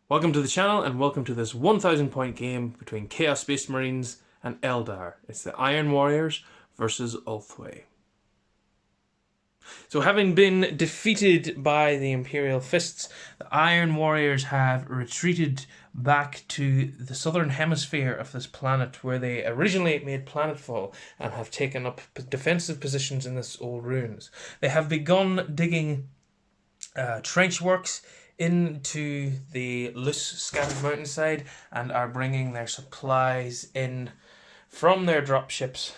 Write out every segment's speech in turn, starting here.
Welcome to the channel and welcome to this 1000 point game between Chaos Space Marines and Eldar. It's the Iron Warriors versus Ulthwe. So having been defeated by the Imperial Fists, the Iron Warriors have retreated back to the southern hemisphere of this planet where they originally made planetfall and have taken up defensive positions in this old ruins. They have begun digging trench works into the loose scattered mountainside and are bringing their supplies in from their dropships,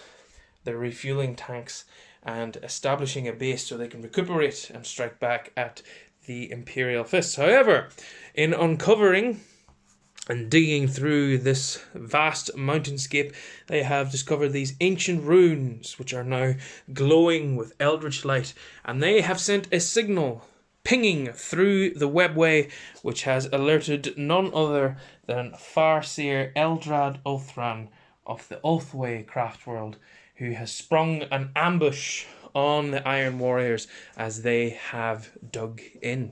their refueling tanks, and establishing a base so they can recuperate and strike back at the Imperial Fists. However, in uncovering and digging through this vast mountainscape, they have discovered these ancient runes which are now glowing with eldritch light, and they have sent a signal pinging through the webway, which has alerted none other than Farseer Eldrad Ulthran of the Ulthwe Craftworld, who has sprung an ambush on the Iron Warriors as they have dug in.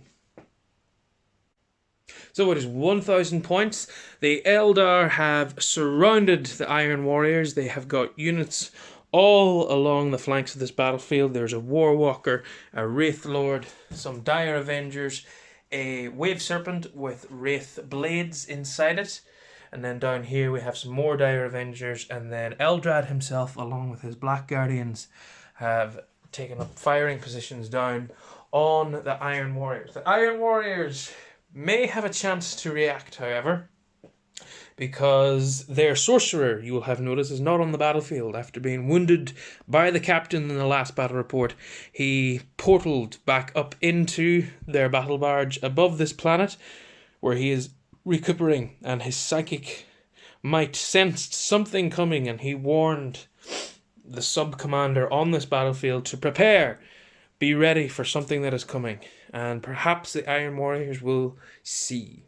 So it is 1000 points. The Eldar have surrounded the Iron Warriors. They have got units all along the flanks of this battlefield. There's a Warwalker, a Wraith Lord, some Dire Avengers, a Wave Serpent with Wraith Blades inside it, and then down here we have some more Dire Avengers, and then Eldrad himself along with his Black Guardians have taken up firing positions down on the Iron Warriors. The Iron Warriors may have a chance to react, however, because their sorcerer, you will have noticed, is not on the battlefield. After being wounded by the captain in the last battle report, he portaled back up into their battle barge above this planet, where he is recuperating, and his psychic might sensed something coming, and he warned the sub-commander on this battlefield to prepare, be ready for something that is coming, and perhaps the Iron Warriors will see.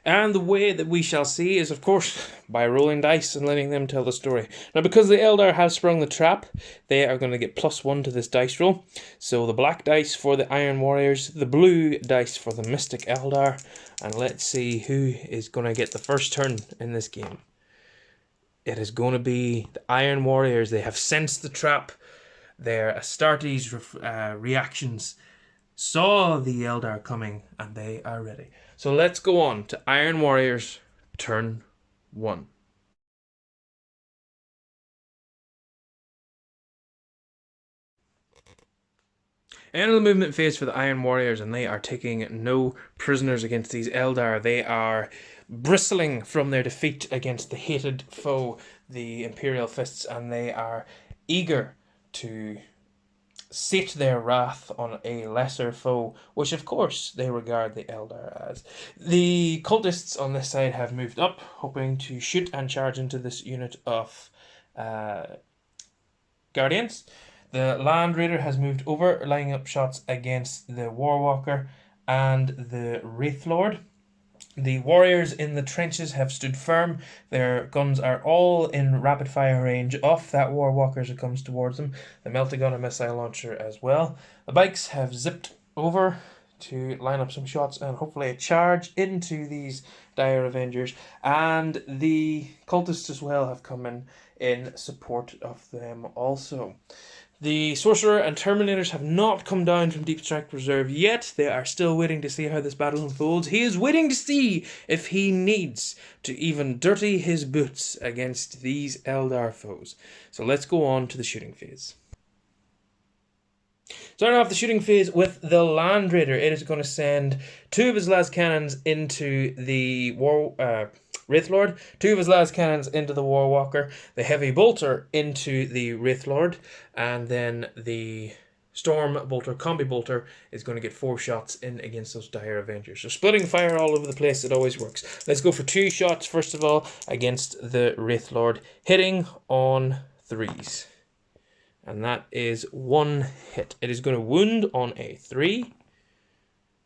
And the way that we shall see is, of course, by rolling dice and letting them tell the story. Now, because the Eldar have sprung the trap, they are going to get +1 to this dice roll. So the black dice for the Iron Warriors, the blue dice for the Mystic Eldar, and let's see who is going to get the first turn in this game. It is going to be the Iron Warriors. They have sensed the trap. Their Astartes reactions saw the Eldar coming, and they are ready. So let's go on to Iron Warriors turn 1. End of the movement phase for the Iron Warriors, and they are taking no prisoners against these Eldar. They are bristling from their defeat against the hated foe, the Imperial Fists, and they are eager to sate their wrath on a lesser foe, which of course they regard the Eldar as. The cultists on this side have moved up, hoping to shoot and charge into this unit of Guardians. The Land Raider has moved over, lining up shots against the Warwalker and the Wraith Lord. The warriors in the trenches have stood firm. Their guns are all in rapid fire range of that Warwalker as it comes towards them. The Meltagun and missile launcher as well. The bikes have zipped over to line up some shots and hopefully a charge into these Dire Avengers. And the cultists as well have come in support of them also. The Sorcerer and Terminators have not come down from Deep Strike Reserve yet. They are still waiting to see how this battle unfolds. He is waiting to see if he needs to even dirty his boots against these Eldar foes. So let's go on to the shooting phase. Starting off the shooting phase with the Land Raider. It is going to send 2 of his las cannons into the Wraith Lord, 2 of his las cannons into the Warwalker, the Heavy Bolter into the Wraith Lord, and then the Storm Bolter, Combi Bolter, is going to get 4 shots in against those Dire Avengers. So splitting fire all over the place, it always works. Let's go for 2 shots, first of all, against the Wraith Lord, hitting on 3s. And that is 1 hit. It is going to wound on a 3.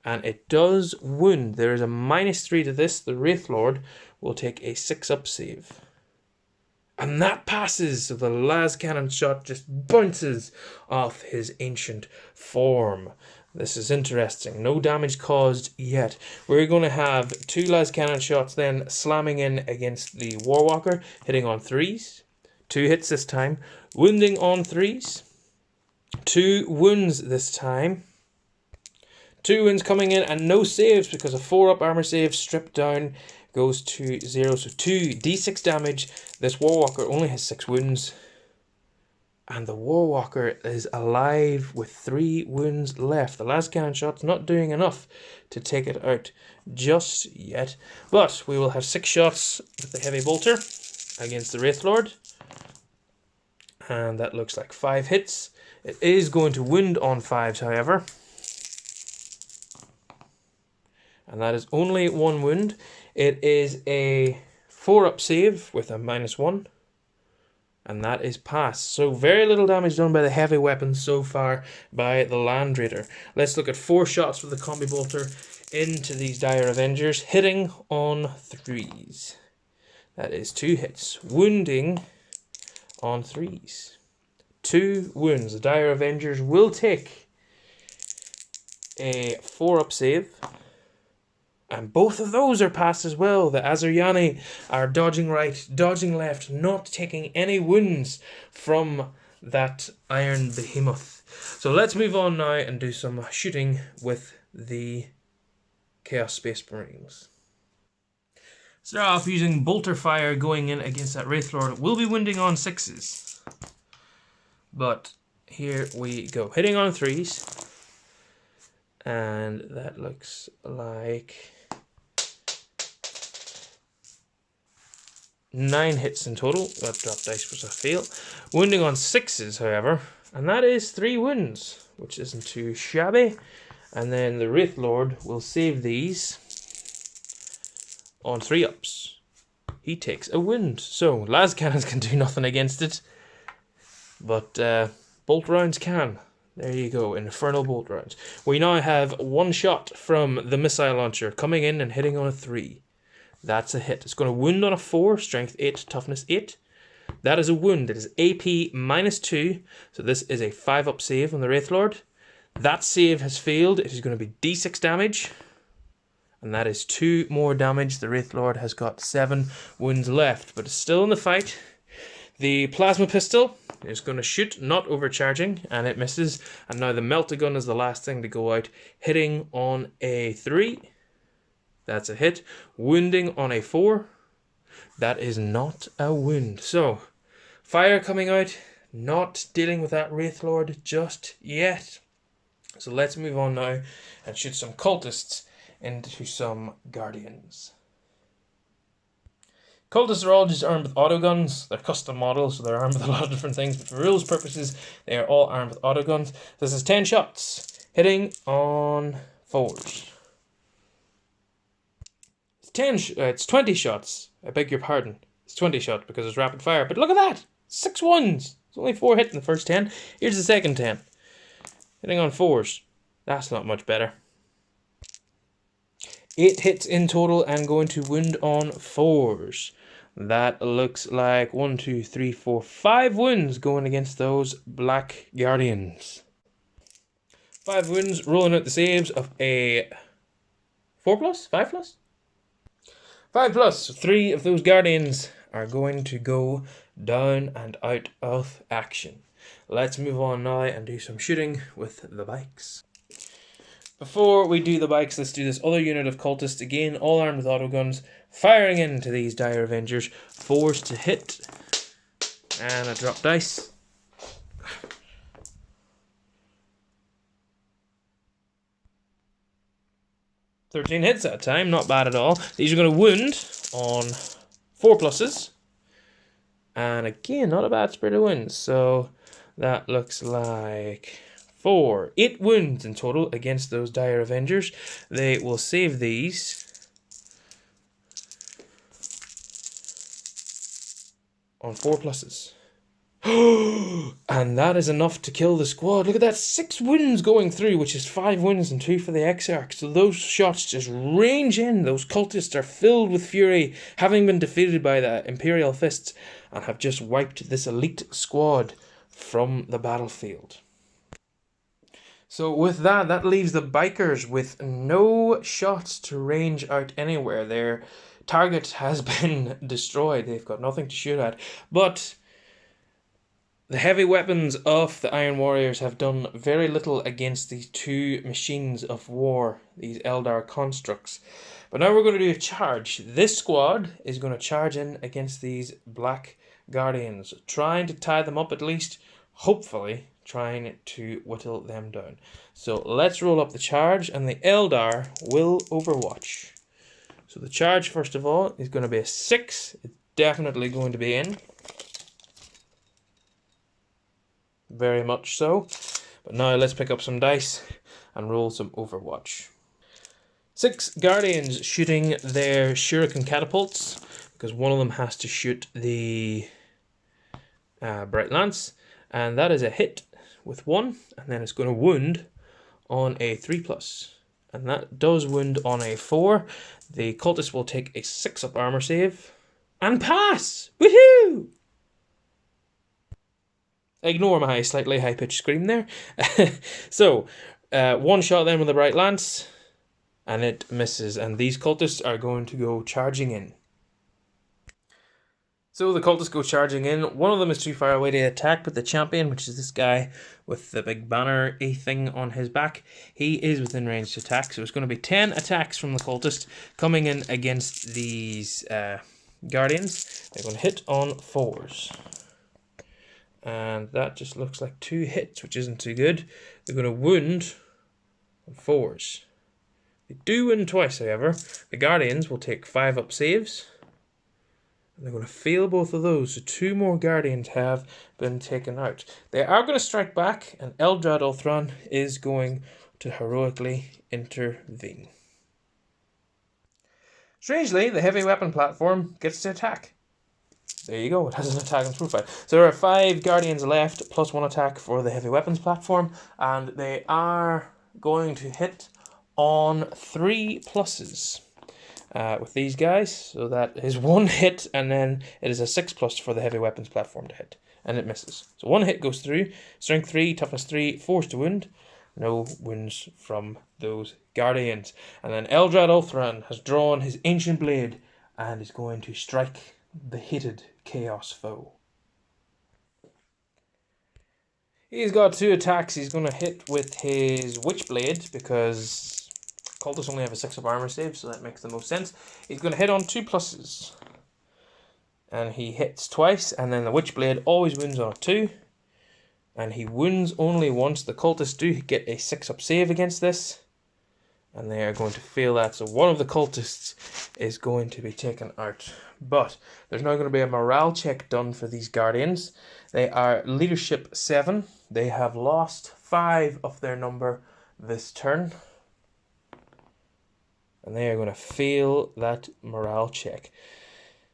And it does wound. There is a -3 to this. The Wraith Lord will take a 6-up save. And that passes. So the las cannon shot just bounces off his ancient form. This is interesting. No damage caused yet. We're going to have 2 las cannon shots then slamming in against the Warwalker, hitting on 3s. 2 hits this time. Wounding on 3s. 2 wounds this time. 2 wounds coming in and no saves because a 4-up armor save stripped down goes to 0. So 2 d6 damage. This Warwalker only has 6 wounds. And the Warwalker is alive with 3 wounds left. The last cannon shot's not doing enough to take it out just yet. But we will have 6 shots with the heavy bolter against the Wraithlord. And that looks like 5 hits. It is going to wound on 5s, however. And that is only 1 wound. It is a 4-up save with a -1. And that is passed. So very little damage done by the heavy weapons so far by the Land Raider. Let's look at 4 shots with the Combi Bolter into these Dire Avengers, hitting on 3s. That is 2 hits. Wounding on 3s. 2 wounds. The Dire Avengers will take a 4-up save. And both of those are passed as well. The Azeryani are dodging right, dodging left, not taking any wounds from that Iron Behemoth. So let's move on now and do some shooting with the Chaos Space Marines. Start off using bolter fire going in against that Wraithlord. We'll be wounding on 6s. But here we go. Hitting on 3s. And that looks like 9 hits in total. That drop dice was a fail. Wounding on 6s, however, and that is 3 wounds, which isn't too shabby. And then the Wraithlord will save these on 3-ups. He takes a wound. So, las cannons can do nothing against it, but bolt rounds can. There you go, Infernal Bolt rounds. We now have 1 shot from the missile launcher coming in and hitting on a 3. That's a hit. It's going to wound on a 4, strength 8, toughness 8. That is a wound. It is AP -2, so this is a 5-up save on the Wraithlord. That save has failed. It is going to be d6 damage, and that is 2 more damage. The Wraithlord has got 7 wounds left, but it's still in the fight. The plasma pistol is going to shoot, not overcharging, and it misses. And now the Meltagun is the last thing to go out, hitting on a 3. That's a hit. Wounding on a 4. That is not a wound. So, fire coming out, not dealing with that Wraithlord just yet. So let's move on now and shoot some cultists into some Guardians. Cultists are all just armed with autoguns. They're custom models, so they're armed with a lot of different things, but for rules purposes, they are all armed with autoguns. This is 10 shots, hitting on 4s. It's 20 shots. I beg your pardon. It's 20 shots because it's rapid fire. But look at that! 6 ones! It's only 4 hits in the first 10. Here's the second 10. Hitting on 4s. That's not much better. 8 hits in total and going to wound on 4s. That looks like 1, 2, 3, 4, 5 wounds going against those Black Guardians. 5 wounds, rolling out the saves of a 4+? 5+? 5+. 3 of those Guardians are going to go down and out of action. Let's move on now and do some shooting with the bikes. Before we do the bikes, let's do this other unit of cultists. Again, all armed with autoguns, firing into these Dire Avengers. 4s to hit. And a drop dice. "13 hits at a time, not bad at all. These are going to wound on 4+. And again, not a bad spread of wounds. So that looks like 8 wounds in total against those Dire Avengers. They will save these on 4+. And that is enough to kill the squad. Look at that, 6 wounds going through, which is 5 wounds and 2 for the Exarch. So those shots just range in. Those cultists are filled with fury, having been defeated by the Imperial Fists, and have just wiped this elite squad from the battlefield. So with that, that leaves the bikers with no shots to range out anywhere. Their target has been destroyed. They've got nothing to shoot at. But the heavy weapons of the Iron Warriors have done very little against these two machines of war, these Eldar constructs. But now we're going to do a charge. This squad is going to charge in against these Black Guardians, trying to tie them up at least, hopefully trying to whittle them down. So let's roll up the charge, and the Eldar will overwatch. So the charge, first of all, is going to be a 6. It's definitely going to be in. Very much so. But now let's pick up some dice and roll some Overwatch. 6 Guardians shooting their Shuriken catapults, because one of them has to shoot the Bright Lance, and that is a hit with 1, and then it's going to wound on a 3+, and that does wound on a 4. The cultist will take a 6-up armor save and pass. Woohoo! Ignore my slightly high-pitched scream there. So, 1 shot then with the Bright Lance, and it misses, and these cultists are going to go charging in. So the cultists go charging in. One of them is too far away to attack, but the champion, which is this guy with the big banner-y thing on his back, he is within range to attack. So it's going to be 10 attacks from the cultist coming in against these Guardians. They're going to hit on 4s. And that just looks like 2 hits, which isn't too good. They're going to wound on 4s. They do wound twice, however. The Guardians will take 5-up saves. And they're going to fail both of those. So 2 more Guardians have been taken out. They are going to strike back, and Eldrad Ulthran is going to heroically intervene. Strangely, the heavy weapon platform gets to attack. There you go, it has an attack and profile. So there are 5 Guardians left, plus 1 attack for the heavy weapons platform, and they are going to hit on 3 pluses with these guys. So that is 1 hit, and then it is a 6+ for the heavy weapons platform to hit, and it misses. So 1 hit goes through, strength 3, toughness 3, force to wound. No wounds from those Guardians. And then Eldrad Ulthran has drawn his ancient blade and is going to strike the hated Chaos foe. He's got 2 attacks. He's going to hit with his Witchblade, because cultists only have a 6-up armor save, so that makes the most sense. He's going to hit on 2 pluses. And he hits twice, and then the Witchblade always wounds on a 2. And he wounds only once. The cultists do get a 6-up save against this, and they are going to fail that. So one of the cultists is going to be taken out. But there's now going to be a morale check done for these Guardians. They are leadership 7. They have lost 5 of their number this turn. And they are going to fail that morale check.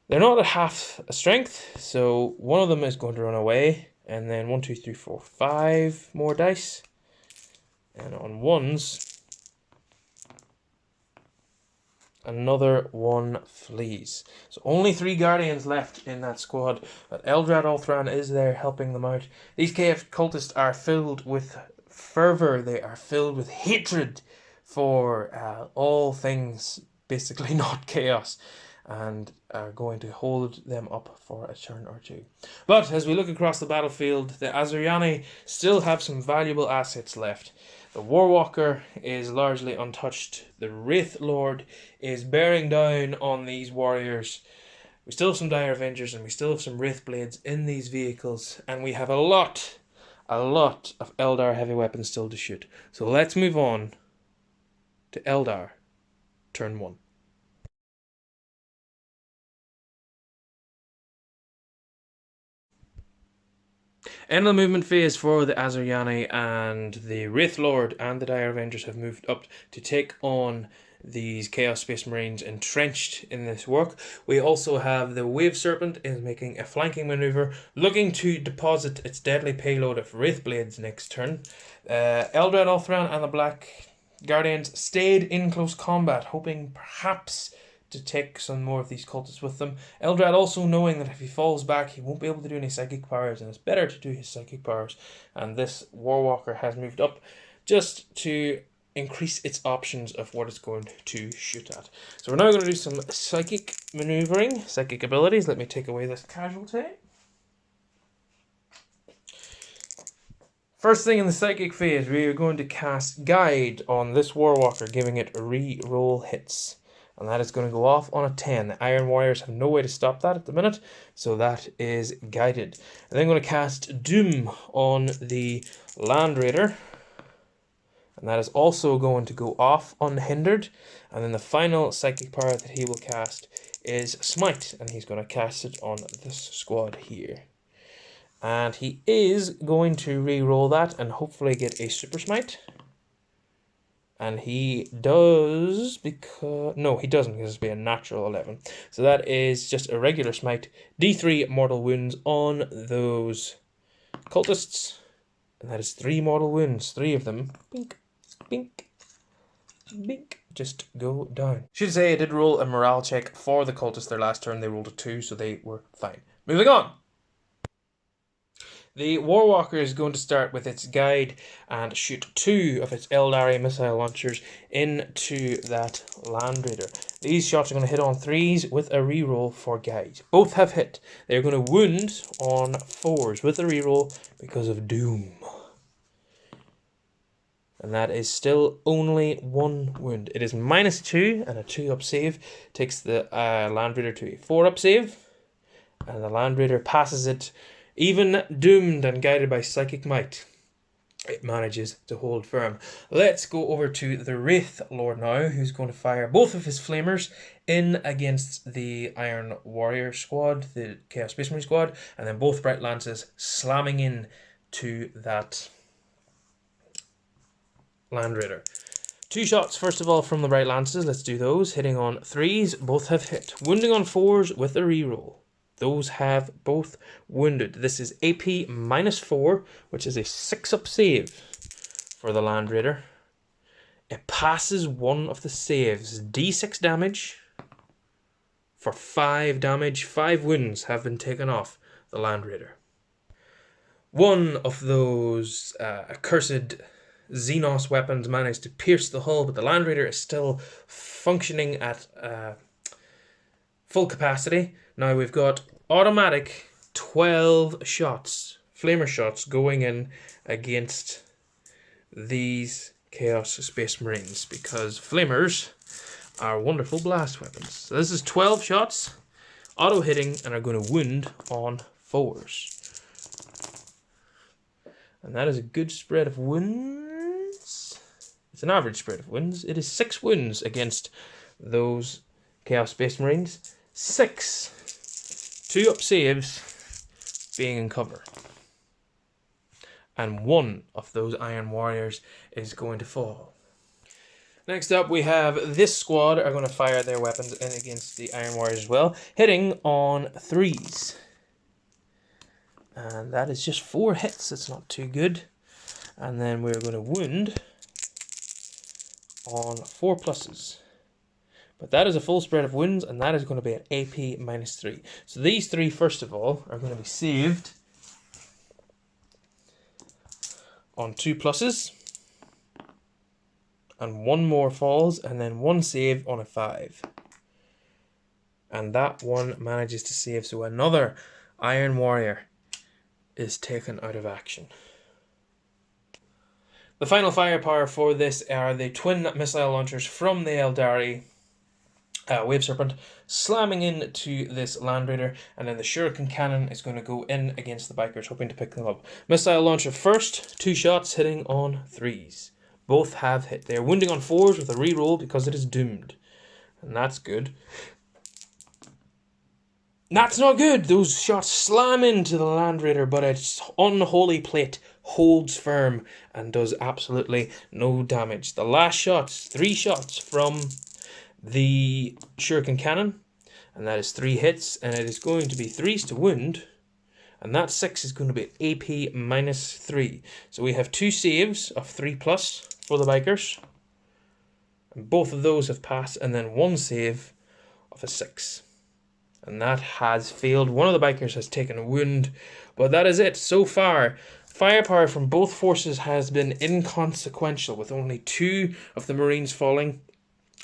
They're not at half a strength, so one of them is going to run away. And then 1, 2, 3, 4, 5 more dice. And on 1s, another 1 flees. So only 3 Guardians left in that squad, but Eldrad Ulthran is there helping them out. These KF cultists are filled with fervor. They are filled with hatred for all things basically not chaos, and are going to hold them up for a turn or 2. But as we look across the battlefield, the Asuryani still have some valuable assets left. The Warwalker is largely untouched. The Wraith Lord is bearing down on these warriors. We still have some Dire Avengers, and we still have some Wraith Blades in these vehicles, and we have a lot of Eldar heavy weapons still to shoot. So let's move on to Eldar turn 1. End of the movement phase for the Asuryani, and the Wraith Lord and the Dire Avengers have moved up to take on these Chaos Space Marines entrenched in this work. We also have the Wave Serpent is making a flanking maneuver, looking to deposit its deadly payload of Wraith Blades next turn. Eldrad Ulthran and the Black Guardians stayed in close combat, hoping perhaps to take some more of these cultists with them. Eldrad also knowing that if he falls back, he won't be able to do any psychic powers, and it's better to do his psychic powers. And this Warwalker has moved up just to increase its options of what it's going to shoot at. So we're now going to do some psychic maneuvering, psychic abilities. Let me take away this casualty. First thing in the psychic phase, we are going to cast Guide on this Warwalker, giving it re-roll hits. And that is going to go off on a 10. The Iron Warriors have no way to stop that at the minute, so that is guided. And then I'm going to cast Doom on the Land Raider. And that is also going to go off unhindered. And then the final psychic power that he will cast is Smite. And he's going to cast it on this squad here. And he is going to re-roll that and hopefully get a Super Smite. And he does because... No, he doesn't because it's be a natural 11. So that is just a regular smite. D3 mortal wounds on those cultists. And that is 3 mortal wounds. 3 of them. Bink, bink, bink. Just go down. Should say I did roll a morale check for the cultists their last turn. They rolled a 2, so they were fine. Moving on. The Warwalker is going to start with its guide and shoot 2 of its Eldari missile launchers into that Land Raider. These shots are going to hit on 3s with a reroll for guide. Both have hit. They're going to wound on 4s with a reroll because of Doom. And that is still only 1 wound. It is -2 and a 2-up save. Takes the Land Raider to a 4-up save. And the Land Raider passes it. Even doomed and guided by psychic might, it manages to hold firm. Let's go over to the Wraith Lord now, who's going to fire both of his flamers in against the Iron Warrior squad, the Chaos Space Marine squad, and then both Bright Lances slamming in to that Land Raider. 2 shots, first of all, from the Bright Lances. Let's do those. Hitting on 3s, both have hit. Wounding on 4s with a reroll. Those have both wounded. This is AP -4, which is a 6-up save for the Land Raider. It passes one of the saves. D6 damage for 5 damage. 5 wounds have been taken off the Land Raider. One of those accursed Xenos weapons managed to pierce the hull, but the Land Raider is still functioning at full capacity. Now we've got automatic 12 shots, flamer shots, going in against these Chaos Space Marines because flamers are wonderful blast weapons. So this is 12 shots, auto hitting, and are going to wound on 4s. And that is a good spread of wounds. It's an average spread of wounds. It is 6 wounds against those Chaos Space Marines. 6 2-up saves being in cover. And 1 of those Iron Warriors is going to fall. Next up, we have this squad are going to fire their weapons in against the Iron Warriors as well, hitting on 3s. And that is just 4 hits. It's not too good. And then we're going to wound on 4 pluses. But that is a full spread of wounds, and that is going to be at AP -3. So these 3, first of all, are going to be saved on 2 pluses. And 1 more falls, and then 1 save on a 5. And that one manages to save, so another Iron Warrior is taken out of action. The final firepower for this are the twin missile launchers from the Eldari Wave Serpent, slamming into this Land Raider, and then the Shuriken Cannon is going to go in against the bikers, hoping to pick them up. Missile launcher first, 2 shots hitting on 3s. Both have hit. They are wounding on 4s with a reroll because it is doomed. And that's good. That's not good! Those shots slam into the Land Raider, but its unholy plate holds firm and does absolutely no damage. The last shots, 3 shots from the Shuriken Cannon, and that is 3 hits, and it is going to be 3s to wound, and that 6 is going to be AP -3. So we have 2 saves of 3+ for the bikers, and both of those have passed, and then 1 save of a 6. And that has failed. One of the bikers has taken a wound, but that is it so far Firepower from both forces has been inconsequential, with only 2 of the Marines falling.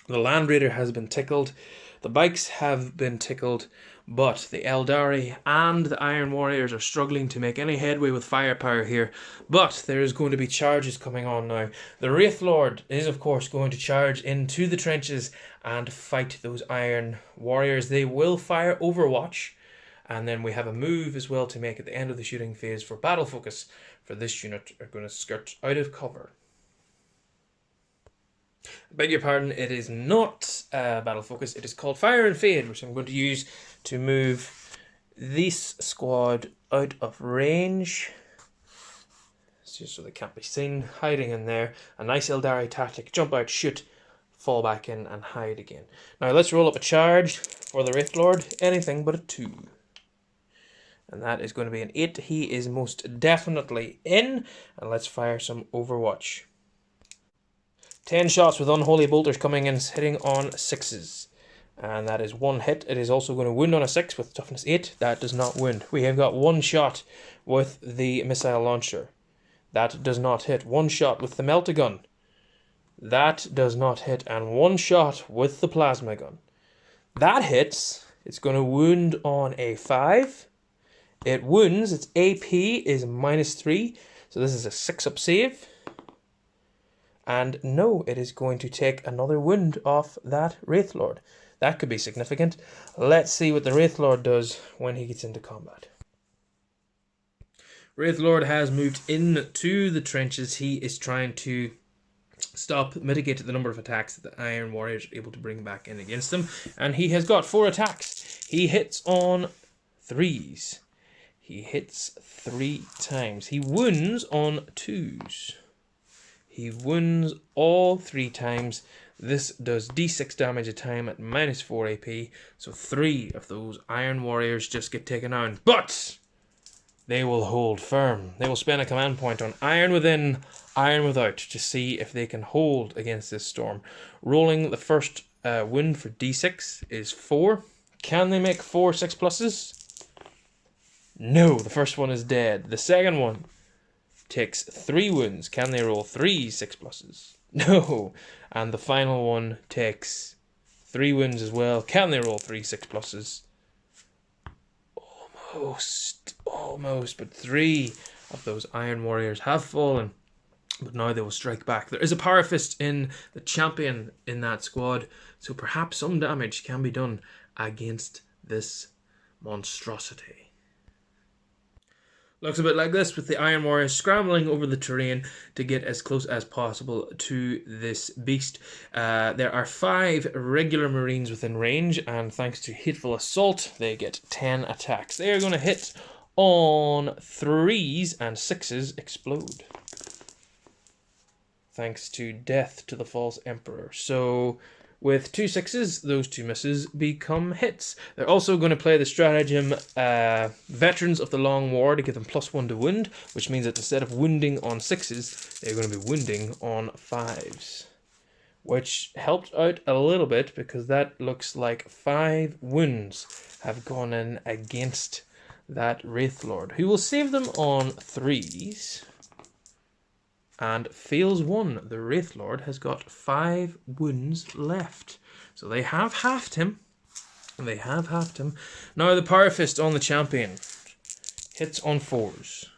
The Land Raider has been tickled. The bikes have been tickled, but the Eldari and the Iron Warriors are struggling to make any headway with firepower here. But there is going to be charges coming on now. The Wraith Lord is, of course, going to charge into the trenches and fight those Iron Warriors. They will fire Overwatch, and then we have a move as well to make at the end of the shooting phase for battle focus. For this unit, are going to skirt out of cover. Beg your pardon, it is not battle focus, it is called Fire and Fade, which I'm going to use to move this squad out of range. Just so they can't be seen, hiding in there. A nice Eldari tactic, jump out, shoot, fall back in and hide again. Now let's roll up a charge for the Wraith Lord, anything but a 2. And that is going to be an 8, he is most definitely in, and let's fire some Overwatch. 10 shots with Unholy Bolters coming in, hitting on 6s. And that is 1 hit. It is also going to wound on a 6 with toughness 8. That does not wound. We have got 1 shot with the missile launcher. That does not hit. 1 shot with the melta gun. That does not hit. And 1 shot with the plasma gun. That hits. It's going to wound on a 5. It wounds. Its AP is -3. So this is a 6-up save. And no, it is going to take another wound off that Wraith Lord. That could be significant. Let's see what the Wraith Lord does when he gets into combat. Wraith Lord has moved into the trenches. He is trying to mitigate the number of attacks that the Iron Warriors are able to bring back in against him. And he has got 4 attacks. He hits on 3s. He hits 3 times. He wounds on 2s. He wounds all 3 times. This does d6 damage a time at -4 AP. So 3 of those Iron Warriors just get taken down. But they will hold firm. They will spend a command point on Iron Within, Iron Without to see if they can hold against this storm. Rolling the first wound for d6 is 4. Can they make 4 6+s? No, the first one is dead. The second one takes 3 wounds. Can they roll 3 6+s? No. And the final one takes 3 wounds as well. Can they roll 3 6+s? Almost. But 3 of those Iron Warriors have fallen. But now they will strike back. There is a Power Fist in the champion in that squad. So perhaps some damage can be done against this monstrosity. Looks a bit like this, with the Iron Warriors scrambling over the terrain to get as close as possible to this beast. There are 5 regular Marines within range, and thanks to Hateful Assault, they get 10 attacks. They are going to hit on 3s, and 6s explode. Thanks to Death to the False Emperor. So with 2 6s, those 2 misses become hits. They're also going to play the stratagem Veterans of the Long War to give them +1 to wound, which means that instead of wounding on 6s, they're going to be wounding on 5s. Which helped out a little bit, because that looks like 5 wounds have gone in against that Wraith Lord, who will save them on 3s. And fails 1. The Wraith Lord has got 5 wounds left. So they have halved him. Now the Power Fist on the champion. Hits on 4s.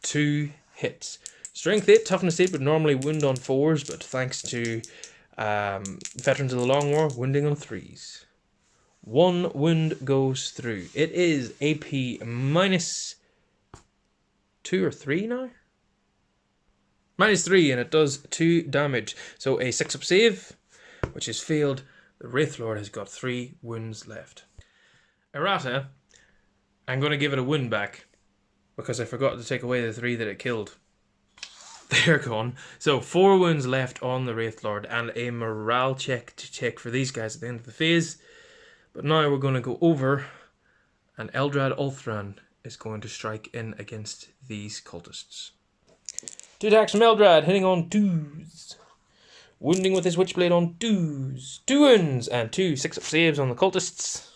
2 hits. Strength 8, toughness 8 would normally wound on 4s, but thanks to Veterans of the Long War, wounding on 3s. 1 wound goes through. It is AP -2 or 3 now? -3, and it does 2 damage. So a 6-up save, which is failed. The Wraith Lord has got 3 wounds left. Errata, I'm going to give it a wound back, because I forgot to take away the 3 that it killed. They're gone. So 4 wounds left on the Wraith Lord, and a morale check to check for these guys at the end of the phase. But now we're going to go over, and Eldrad Ulthran is going to strike in against these cultists. 2 attacks from Eldrad, hitting on 2s. Wounding with his Witchblade on 2s. 2 wounds, and 2 6-up saves on the cultists.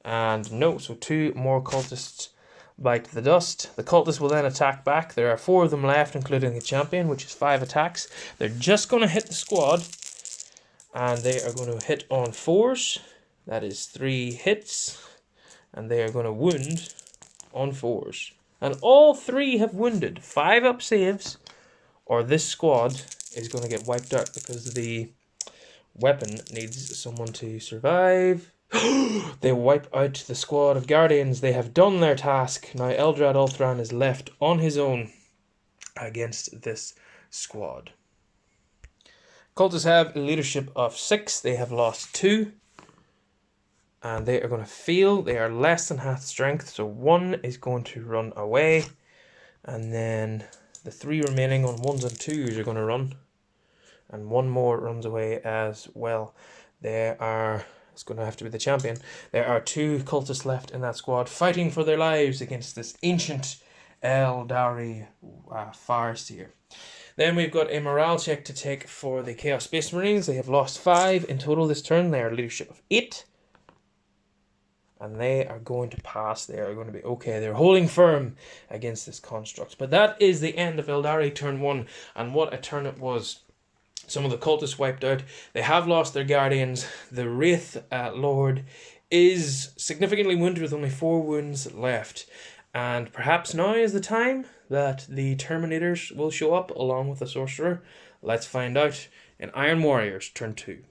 And no, so 2 more cultists bite the dust. The cultists will then attack back. There are 4 of them left, including the champion, which is 5 attacks. They're just going to hit the squad, and they are going to hit on 4s. That is 3 hits, and they are going to wound on 4s. And all 3 have wounded. 5 up saves, or this squad is going to get wiped out because the weapon needs someone to survive. They wipe out the squad of guardians. They have done their task. Now Eldrad Ulthran is left on his own against this squad. Cultists have a leadership of 6. They have lost 2. And they are going to fail. They are less than half strength. So 1 is going to run away. And then the 3 remaining on 1s and 2s are going to run. And 1 more runs away as well. It's going to have to be the champion. There are 2 cultists left in that squad fighting for their lives against this ancient Eldari Farseer. Then we've got a morale check to take for the Chaos Space Marines. They have lost 5 in total this turn. They are leadership of 8. And they are going to pass. They are going to be okay. They're holding firm against this construct. But that is the end of Eldari turn 1. And what a turn it was. Some of the cultists wiped out. They have lost their guardians. The Wraith Lord is significantly wounded with only 4 wounds left. And perhaps now is the time that the Terminators will show up along with the Sorcerer. Let's find out in Iron Warriors turn 2.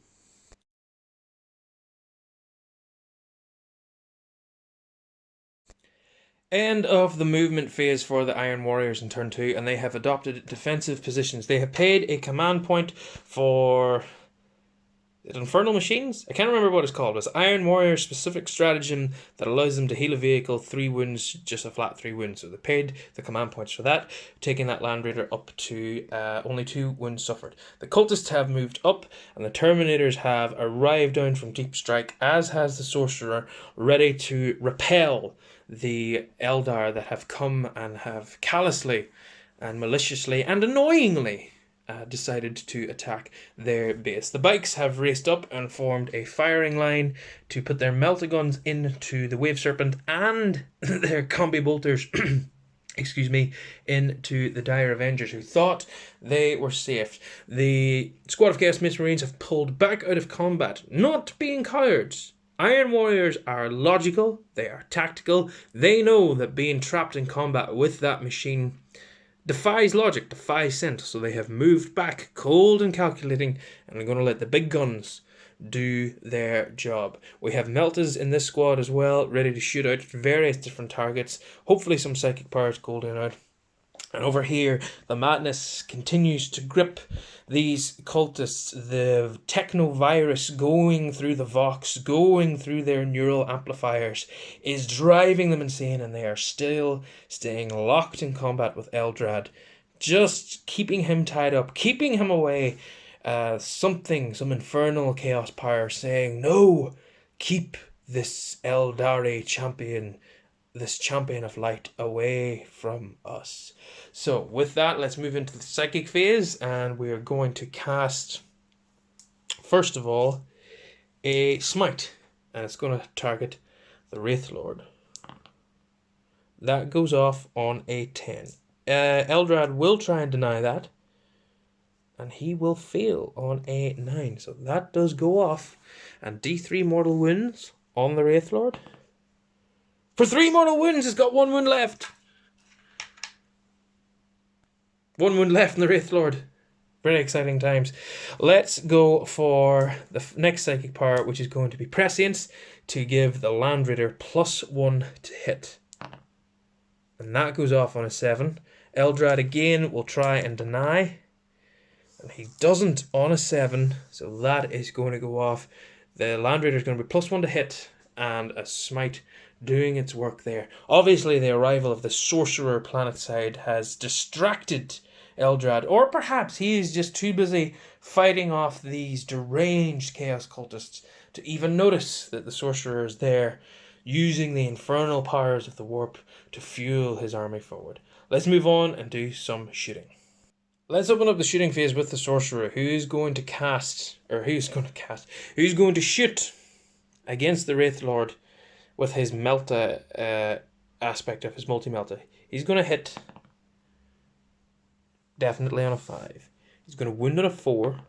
End of the movement phase for the Iron Warriors in turn 2, and they have adopted defensive positions. They have paid a command point for Infernal Machines? I can't remember what it's called. It's Iron Warrior specific stratagem that allows them to heal a vehicle 3 wounds, just a flat 3 wounds. So they paid the command points for that, taking that Land Raider up to only 2 wounds suffered. The cultists have moved up, and the Terminators have arrived down from Deep Strike, as has the Sorcerer, ready to repel the Eldar that have come and have callously and maliciously and annoyingly decided to attack their base. The bikes have raced up and formed a firing line to put their melta-guns into the Wave Serpent and their combi bolters excuse me, into the Dire Avengers, who thought they were safe. The squad of Chaos Space Marines have pulled back out of combat, not being cowards. Iron Warriors are logical, they are tactical, they know that being trapped in combat with that machine defies logic, defies sense, so they have moved back cold and calculating, and are going to let the big guns do their job. We have Meltas in this squad as well, ready to shoot out various different targets, hopefully some psychic powers golden out. And over here, the madness continues to grip these cultists. The techno-virus going through the Vox, going through their neural amplifiers, is driving them insane, and they are still staying locked in combat with Eldrad, just keeping him tied up, keeping him away. Some infernal chaos power saying, no, keep this Eldari champion, this champion of light, away from us. So with that, let's move into the psychic phase, and we are going to cast, first of all, a smite, and it's going to target the Wraith Lord. That goes off on a 10. Eldrad will try and deny that, and he will fail on a 9. So that does go off, and D3 mortal wounds on the Wraith Lord. For 3 mortal wounds, it's got 1 wound left. 1 wound left in the Wraith Lord. Very exciting times. Let's go for the next psychic power, which is going to be Prescience, to give the Land Raider +1 to hit. And that goes off on a 7. Eldrad again will try and deny. And he doesn't on a 7, so that is going to go off. The Land Raider is going to be +1 to hit, and a smite doing its work there. Obviously, the arrival of the Sorcerer planetside has distracted Eldrad, or perhaps he is just too busy fighting off these deranged Chaos Cultists to even notice that the Sorcerer is there, using the infernal powers of the Warp to fuel his army forward. Let's move on and do some shooting. Let's open up the shooting phase with the Sorcerer, who's going to shoot against the Wraith Lord with his Melta aspect of his multi-melta. He's going to hit definitely on a 5. He's going to wound on a 4.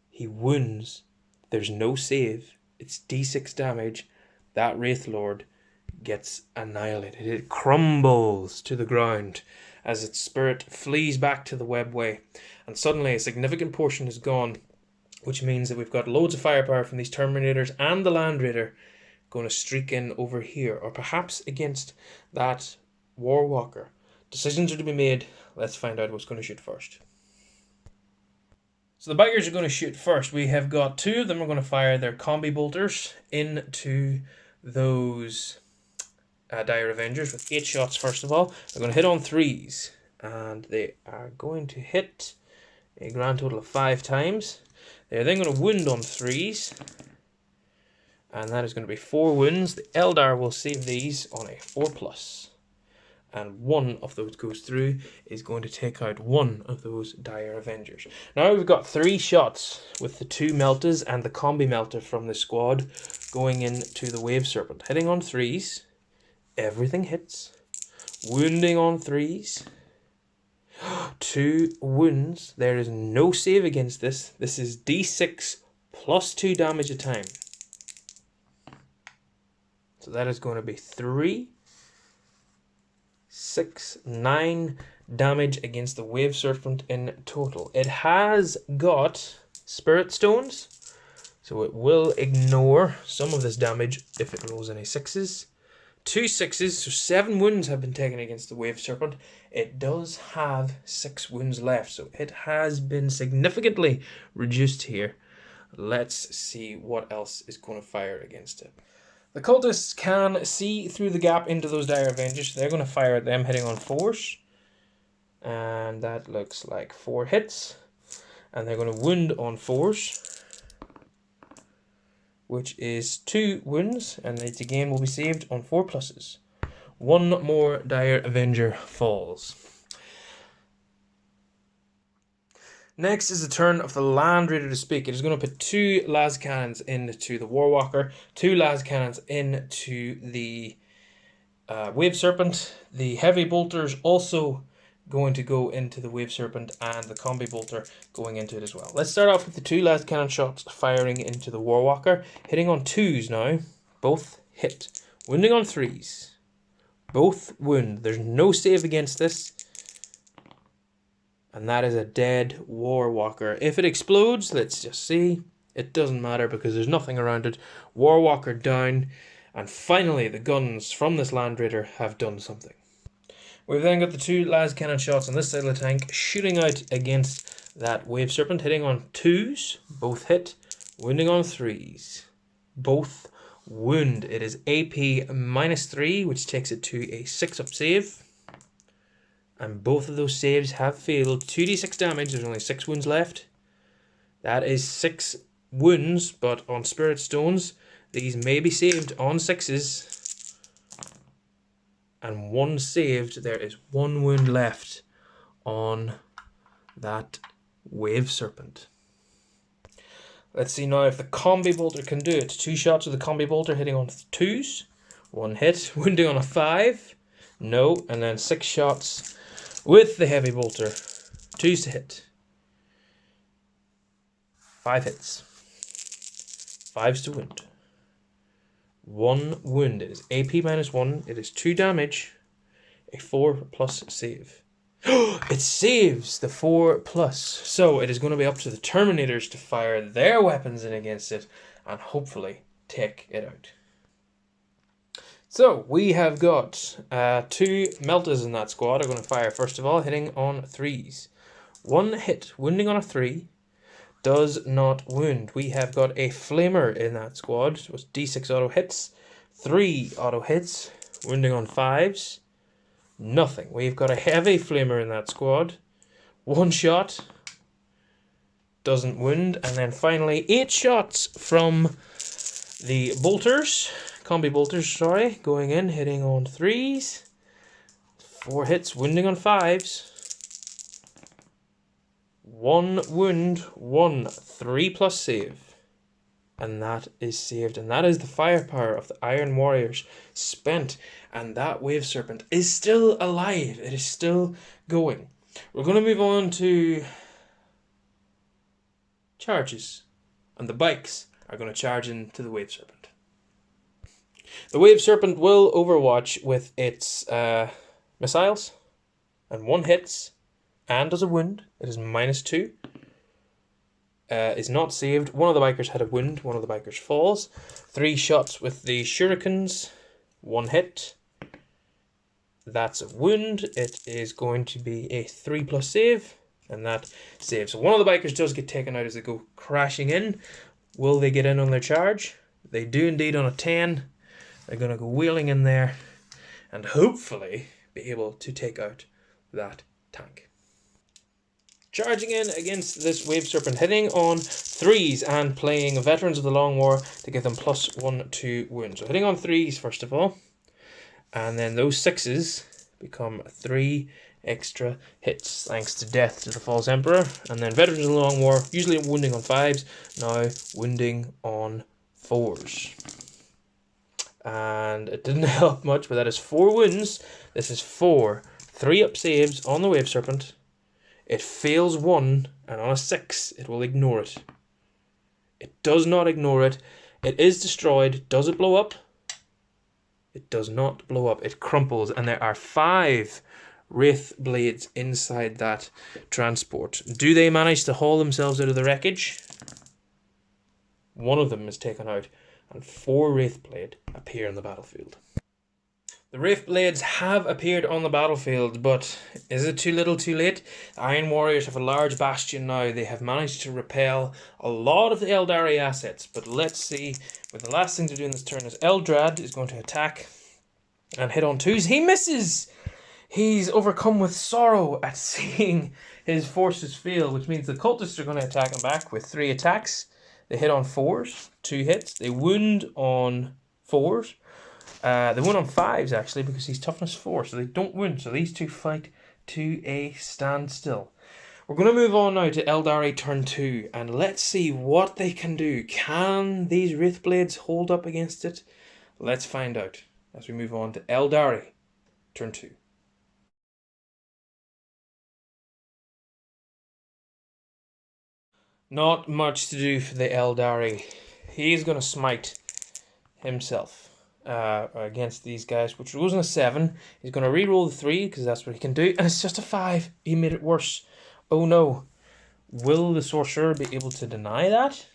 He wounds. There's no save. It's d6 damage. That Wraith Lord gets annihilated. It crumbles to the ground as its spirit flees back to the webway. And suddenly a significant portion is gone, which means that we've got loads of firepower from these Terminators and the Land Raider going to streak in over here, or perhaps against that Warwalker. Decisions are to be made. Let's find out what's going to shoot first. So the Biters are going to shoot first. We have got 2 of them are going to fire their combi bolters into those Dire Avengers with 8 shots first of all. They're going to hit on 3s, and they are going to hit a grand total of 5 times. They're then going to wound on 3s, and that is going to be 4 wounds. The Eldar will save these on a 4+. And one of those goes through, is going to take out one of those Dire Avengers. Now we've got 3 shots with the 2 Meltas and the combi Melta from the squad going into the Wave Serpent. Hitting on 3s, everything hits. Wounding on 3s, 2 wounds. There is no save against this. This is d6 plus 2 damage a time. So that is going to be 3, 6, 9 damage against the Wave Serpent in total. It has got Spirit Stones, so it will ignore some of this damage if it rolls any 6s. 2 6s, so 7 wounds have been taken against the Wave Serpent. It does have 6 wounds left, so it has been significantly reduced here. Let's see what else is going to fire against it. The cultists can see through the gap into those Dire Avengers. They're going to fire at them, hitting on 4s. And that looks like 4 hits. And they're going to wound on 4s, which is 2 wounds. And it again will be saved on 4+. 1 more Dire Avenger falls. Next is the turn of the Land Raider to speak. It is going to put 2 las cannons into the Warwalker, 2 las cannons into the Wave Serpent. The heavy bolters also going to go into the Wave Serpent, and the combi bolter going into it as well. Let's start off with the 2 las cannon shots firing into the Warwalker, hitting on 2s now. Both hit. Wounding on 3s. Both wound. There's no save against this. And that is a dead Warwalker. If it explodes, let's just see. It doesn't matter because there's nothing around it. Warwalker down. And finally, the guns from this Land Raider have done something. We've then got the 2 las cannon shots on this side of the tank shooting out against that Wave Serpent, hitting on 2s. Both hit. Wounding on 3s. Both wound. It is AP -3, which takes it to a 6-up save. And both of those saves have failed. 2d6 damage, there's only 6 wounds left. That is 6 wounds, but on Spirit Stones, these may be saved on 6s. And 1 saved, there is 1 wound left on that Wave Serpent. Let's see now if the combi bolter can do it. 2 shots with the combi bolter hitting on 2s. 1 hit, wounding on a 5. No, and then 6 shots with the heavy bolter. 2s to hit. 5 hits. 5s to wound. 1 wound. It is AP -1. It is 2 damage. A 4+ save. It saves the 4+. So it is going to be up to the Terminators to fire their weapons in against it and hopefully take it out. So we have got 2 Meltas in that squad. Are going to fire first of all, hitting on 3s. 1 hit, wounding on a 3, does not wound. We have got a Flamer in that squad. So it's d6 auto hits, 3 auto hits, wounding on 5s, nothing. We've got a heavy Flamer in that squad. 1 shot, doesn't wound, and then finally 8 shots from the bolters. Combi bolters, sorry, going in, hitting on 3s. 4 hits, wounding on 5s. 1 wound, 1 3+ save. and that is saved. And that is the firepower of the Iron Warriors spent. And that Wave Serpent is still alive. It is still going. We're going to move on to charges. And the bikes are going to charge into the Wave Serpent. The Wave Serpent will overwatch with its missiles. And 1 hits. And does a wound. It is -2. Is not saved. One of the bikers had a wound. One of the bikers falls. 3 shots with the shurikens. 1 hit. That's a wound. It is going to be a 3+ save. And that saves. So one of the bikers does get taken out as they go crashing in. Will they get in on their charge? They do indeed on a 10. They're going to go wheeling in there. And hopefully be able to take out that tank. Charging in against this Wave Serpent, hitting on 3s and playing Veterans of the Long War to give them +1 to wounds. So hitting on 3s first of all, and then those 6s become 3 extra hits thanks to death to the False Emperor. And then Veterans of the Long War, usually wounding on 5s, now wounding on 4s. And it didn't help much, but that is 4 wounds. This is 4 3-up saves on the Wave Serpent. It fails 1, and on a 6, it will ignore it. It does not ignore it. It is destroyed. Does it blow up? It does not blow up. It crumples, and there are 5 Wraith Blades inside that transport. Do they manage to haul themselves out of the wreckage? 1 of them is taken out, and 4 Wraith Blade appear on the battlefield. The Wraith Blades have appeared on the battlefield, but is it too little too late? The Iron Warriors have a large bastion now. They have managed to repel a lot of the Eldari assets, but let's see. With the last thing to do in this turn is Eldrad is going to attack and hit on 2s. He misses! He's overcome with sorrow at seeing his forces fail, which means the cultists are going to attack him back with 3 attacks. They hit on 4s, 2 hits. They wound on 4s. They wound on 5s actually because he's toughness 4, so they don't wound. So these 2 fight to a standstill. We're going to move on now to Eldari turn 2, and let's see what they can do. Can these Wraith Blades hold up against it? Let's find out as we move on to Eldari turn 2. Not much to do for the Eldari. He's going to smite himself against these guys, which goes on a 7. He's going to re-roll the 3 because that's what he can do, and it's just a 5. He made it worse. Oh no. Will the sorcerer be able to deny that?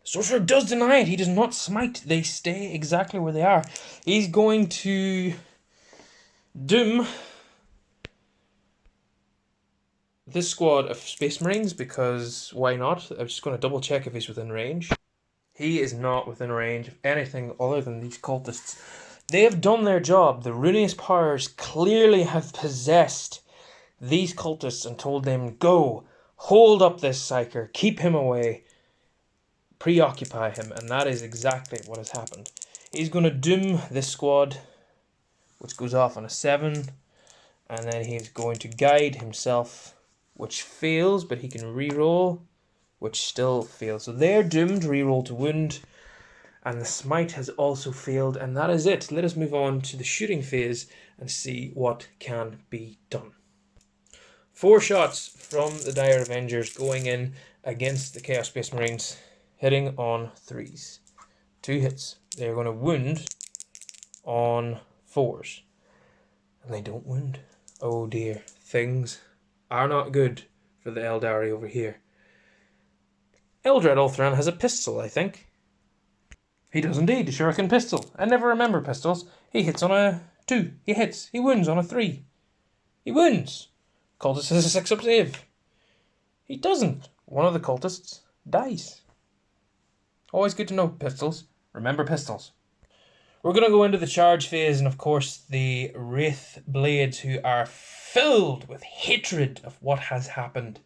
The sorcerer does deny it. He does not smite. They stay exactly where they are. He's going to doom this squad of Space Marines because why not? I'm just going to double check if he's within range. He is not within range of anything other than these cultists. They have done their job. The Runious powers clearly have possessed these cultists and told them, go, hold up this psyker, keep him away, preoccupy him, and that is exactly what has happened. He's going to doom this squad, which goes off on a 7, and then he's going to guide himself, which fails, but he can re-roll, which still fails. So they're doomed, re-roll to wound, and the smite has also failed, and that is it. Let us move on to the shooting phase and see what can be done. 4 shots from the Dire Avengers going in against the Chaos Space Marines, hitting on 3s. 2 hits. They're going to wound on 4s, and they don't wound. Oh dear, things are not good for the Eldari over here. Eldred Ulthran has a pistol, I think. He does indeed, a shuriken pistol. I never remember pistols. He hits on a 2. He hits. He wounds on a 3. He wounds. Cultist has a 6-up save. He doesn't. One of the cultists dies. Always good to know pistols. Remember pistols. We're going to go into the charge phase, and of course the Wraith Blades, who are filled with hatred of what has happened.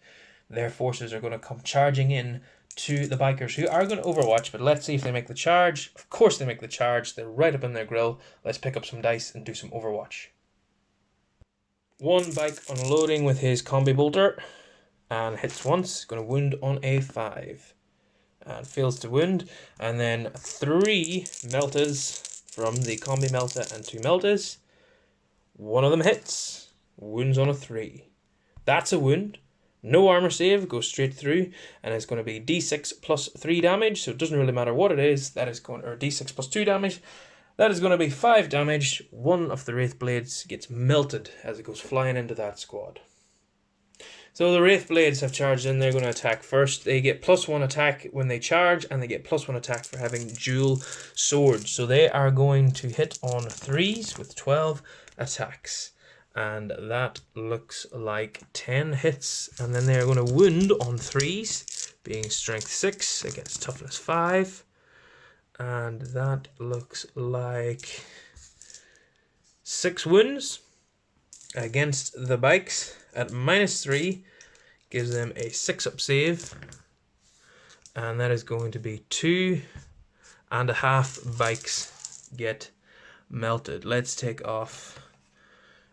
Their forces are going to come charging in to the bikers, who are going to overwatch, but let's see if they make the charge. Of course they make the charge. They're right up in their grill. Let's pick up some dice and do some overwatch. 1 bike unloading with his combi bolter and hits once. Going to wound on a 5. and fails to wound. And then 3 meltas from the combi melta and 2 meltas. One of them hits, wounds on a 3. That's a wound. No armor save, goes straight through, and it's going to be d6 plus 3 damage, so it doesn't really matter what it is. That is going, or d6 plus 2 damage. That is going to be 5 damage. One of the Wraith Blades gets melted as it goes flying into that squad. So the Wraith Blades have charged in. They're going to attack first. They get +1 attack when they charge, and they get +1 attack for having dual swords. So they are going to hit on 3s with 12 attacks. And that looks like 10 hits. And then they're going to wound on 3s, being strength 6 against toughness 5. And that looks like 6 wounds against the bikes at -3. Gives them a 6-up save. And that is going to be 2.5 bikes get melted. Let's take off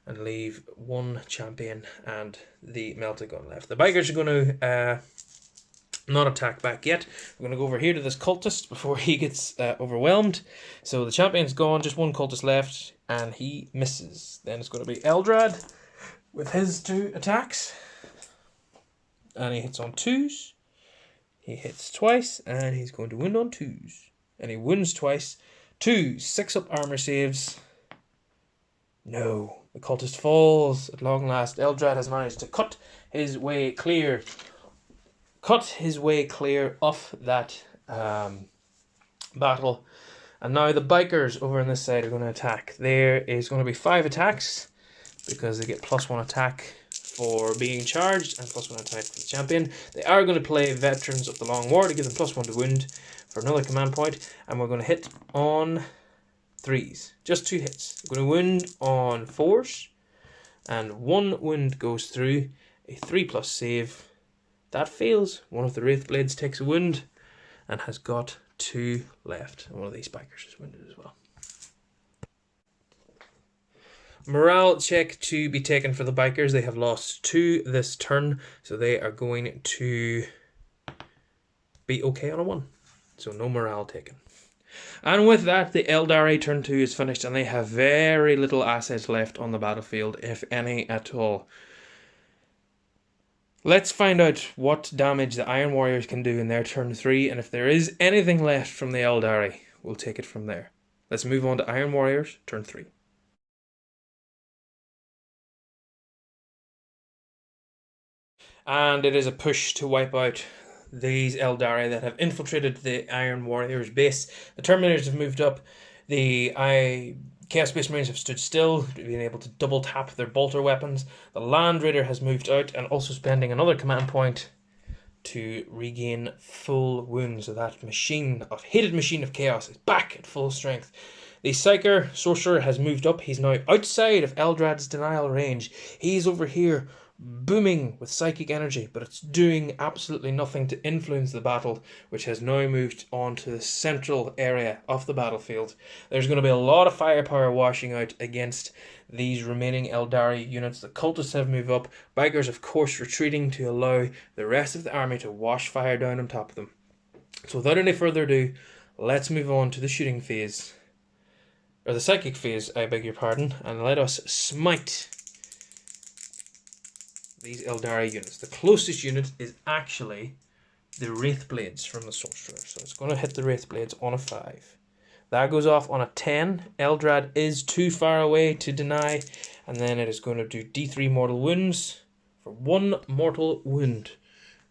and leave 1 champion and the melted gun left. The bikers are going to not attack back yet. We're going to go over here to this cultist before he gets overwhelmed. So the champion's gone, just 1 cultist left, and he misses. Then it's going to be Eldrad with his 2 attacks. And he hits on 2s. He hits twice, and he's going to wound on 2s. And he wounds twice. 2 6-up armor saves. No. The cultist falls at long last. Eldrad has managed to cut his way clear off that battle. And now the bikers over on this side are going to attack. There is going to be 5 attacks because they get +1 attack for being charged and +1 attack for the champion. They are going to play Veterans of the Long War to give them +1 to wound for another command point. And we're going to hit on 3s. Just 2 hits. We're going to wound on 4s. And 1 wound goes through. A 3+ save. That fails. One of the Wraith Blades takes a wound and has got 2 left. And one of these spikers is wounded as well. Morale check to be taken for the bikers. They have lost 2 this turn, so they are going to be okay on a 1. So no morale taken. And with that, the Eldari turn 2 is finished, and they have very little assets left on the battlefield, if any at all. Let's find out what damage the Iron Warriors can do in their turn 3, and if there is anything left from the Eldari, we'll take it from there. Let's move on to Iron Warriors, turn 3. And it is a push to wipe out these Eldari that have infiltrated the Iron Warriors base. The Terminators have moved up. The Chaos Space Marines have stood still, being able to double tap their bolter weapons. The Land Raider has moved out and also spending another command point to regain full wounds. So that hated machine of chaos is back at full strength. The Psyker Sorcerer has moved up. He's now outside of Eldrad's denial range. He's over here booming with psychic energy, but it's doing absolutely nothing to influence the battle, which has now moved on to the central area of the battlefield. There's going to be a lot of firepower washing out against these remaining Eldari units. The cultists have moved up, bikers of course retreating to allow the rest of the army to wash fire down on top of them. So without any further ado, let's move on to the shooting phase, or the psychic phase, I beg your pardon, and let us smite these Eldari units. The closest unit is actually the Wraith Blades from the Sorcerer. So it's going to hit the Wraith Blades on a 5. That goes off on a 10. Eldrad is too far away to deny. And then it is going to do D3 mortal wounds for 1 mortal wound,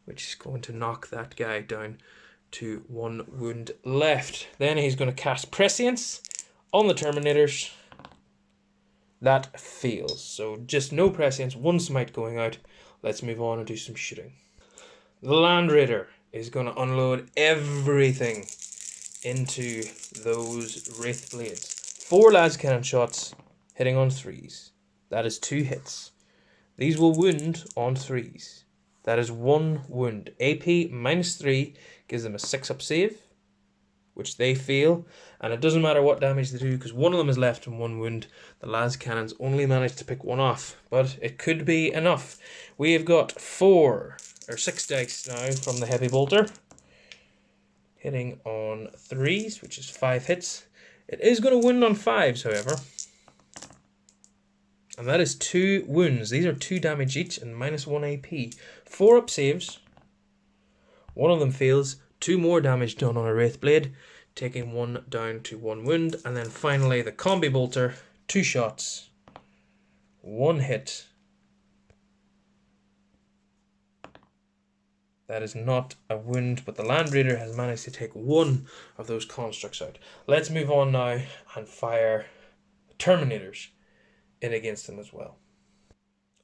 which is going to knock that guy down to 1 wound left. Then he's going to cast Prescience on the Terminators. That fails. So just no prescience, 1 smite going out. Let's move on and do some shooting. The Land Raider is going to unload everything into those Wraith Blades. 4 Lascannon shots hitting on 3s. That is 2 hits. These will wound on 3s. That is 1 wound. AP -3 gives them a 6-up save, which they fail, and it doesn't matter what damage they do because 1 of them is left in 1 wound. The Lascannons only managed to pick 1 off, but it could be enough. We have got 6 dice now from the Heavy Bolter. hitting on 3s, which is 5 hits. It is going to wound on 5s, however. And that is 2 wounds. These are 2 damage each and -1 AP. 4 up saves. One of them fails. 2 more damage done on a Wraith Blade, taking 1 down to 1 wound. And then finally the Combi Bolter. 2 shots. 1 hit. That is not a wound, but the Land Raider has managed to take 1 of those constructs out. Let's move on now and fire Terminators in against them as well.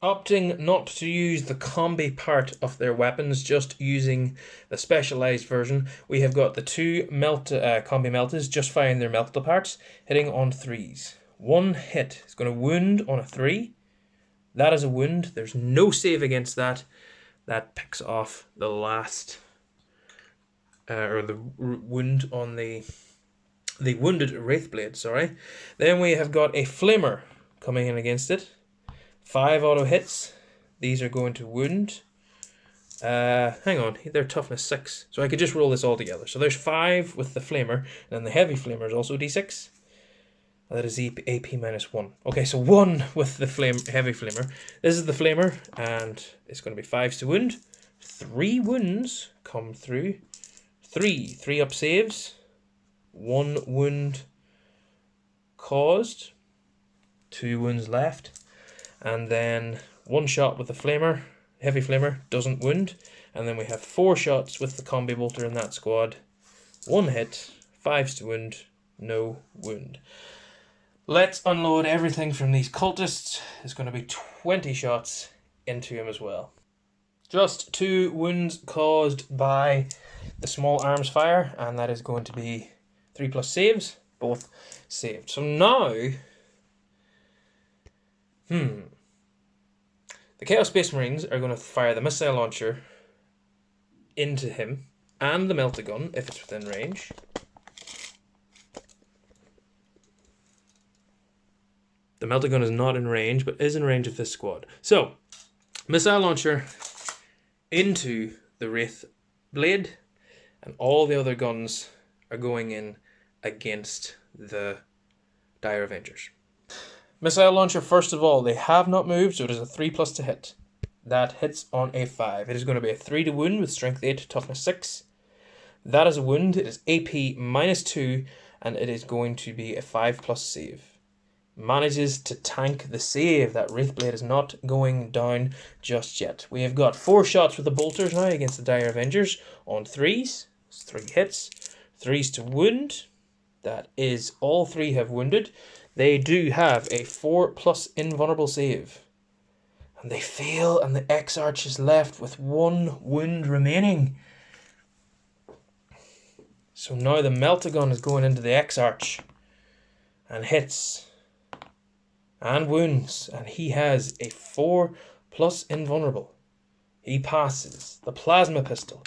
Opting not to use the combi part of their weapons, just using the specialized version, we have got the 2 combi meltas just firing their melta parts, hitting on 3s. 1 hit is going to wound on a 3. That is a wound. There's no save against that. That picks off the last, or the wound on the wounded Wraithblade, sorry. Then we have got a Flamer coming in against it. 5 auto hits. These are going to wound. Hang on, they're toughness 6. So I could just roll this all together. So there's 5 with the Flamer, and then the Heavy Flamer is also D6. That is AP -1. Okay, so 1 with the Heavy Flamer. This is the Flamer, and it's going to be 5s to wound. 3 wounds come through. 3 up saves. 1 wound caused. 2 wounds left. And then 1 shot with the Flamer. Heavy Flamer doesn't wound. And then we have 4 shots with the Combi Bolter in that squad. 1 hit. 5s to wound. No wound. Let's unload everything from these cultists. There's going to be 20 shots into him as well. Just 2 wounds caused by the small arms fire, and that is going to be 3+ saves, both saved. So now, the Chaos Space Marines are going to fire the missile launcher into him, and the melta gun if it's within range. The melta gun is not in range, but is in range of this squad. So, missile launcher into the Wraith Blade, and all the other guns are going in against the Dire Avengers. Missile launcher, first of all, they have not moved, so it is a 3+ to hit. That hits on a 5. It is going to be a 3 to wound with strength 8, toughness 6. That is a wound. It is AP -2, and it is going to be a 5+ save. Manages to tank the save. That Wraithblade is not going down just yet. We have got 4 shots with the bolters now against the Dire Avengers on 3s. It's 3 hits. 3s to wound. That is, all 3 have wounded. They do have a 4+ invulnerable save. And they fail, and the X-Arch is left with 1 wound remaining. So now the melta gun is going into the X-Arch and hits and wounds, and he has a 4+ invulnerable. He passes. The plasma pistol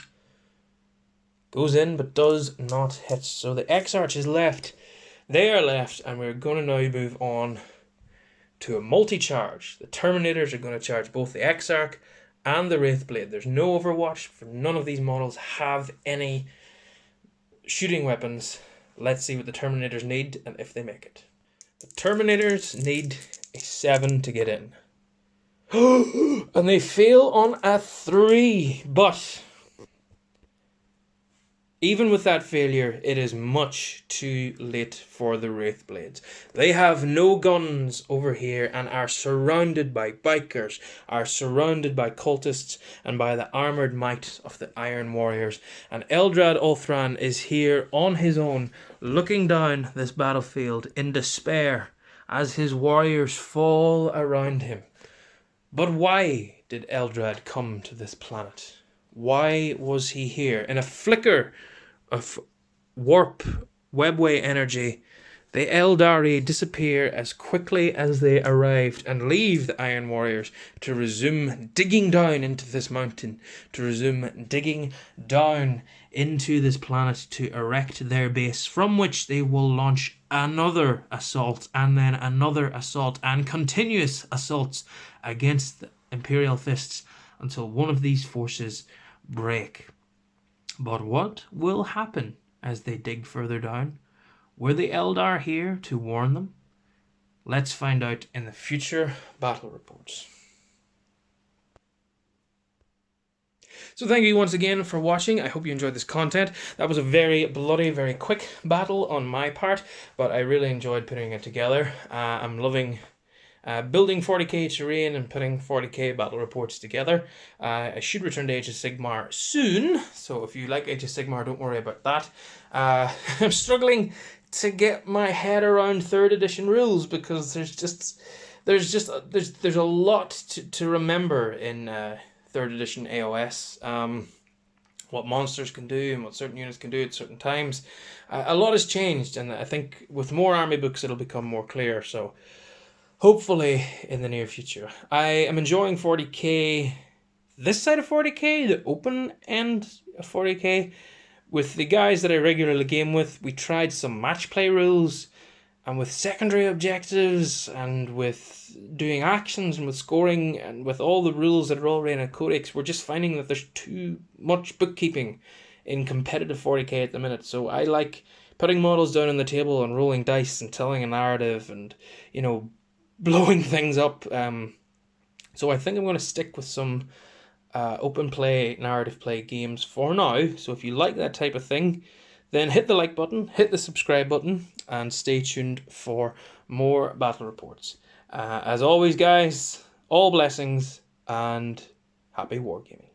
goes in but does not hit. So the X-Arch is left. They are left, and we're going to now move on to a multi-charge. The Terminators are going to charge both the X-Arch and the Wraithblade. There's no overwatch, for none of these models have any shooting weapons. Let's see what the Terminators need and if they make it. The Terminators need a 7 to get in. And they fail on a 3. But even with that failure, it is much too late for the Wraithblades. They have no guns over here and are surrounded by bikers, are surrounded by cultists, and by the armoured might of the Iron Warriors. And Eldrad Ulthran is here on his own, looking down this battlefield in despair as his warriors fall around him. But why did Eldrad come to this planet? Why was he here? In a flicker of warp webway energy, the Eldari disappear as quickly as they arrived and leave the Iron Warriors to resume digging down into this mountain, to resume digging down into this planet to erect their base, from which they will launch another assault and then another assault and continuous assaults against the Imperial Fists until one of these forces break. But what will happen as they dig further down? Were the Eldar here to warn them? Let's find out in the future battle reports. So thank you once again for watching. I hope you enjoyed this content. That was a very bloody, very quick battle on my part, but I really enjoyed putting it together. I'm loving building 40k terrain and putting 40k battle reports together. I should return to Age of Sigmar soon, so if you like Age of Sigmar, don't worry about that. I'm struggling to get my head around 3rd edition rules because there's a lot to remember in 3rd edition AOS. What monsters can do and what certain units can do at certain times. A lot has changed, and I think with more army books it'll become more clear, so hopefully in the near future. I am enjoying 40k, this side of 40k, the open end of 40k. With the guys that I regularly game with, we tried some match play rules, and with secondary objectives, and with doing actions, and with scoring, and with all the rules that are already in a codex, we're just finding that there's too much bookkeeping in competitive 40k at the minute. So I like putting models down on the table and rolling dice and telling a narrative and, you know, blowing things up. So I think I'm going to stick with some open play, narrative play games for now. So if you like that type of thing, then hit the like button, hit the subscribe button, and stay tuned for more battle reports. As always, guys, all blessings and happy wargaming.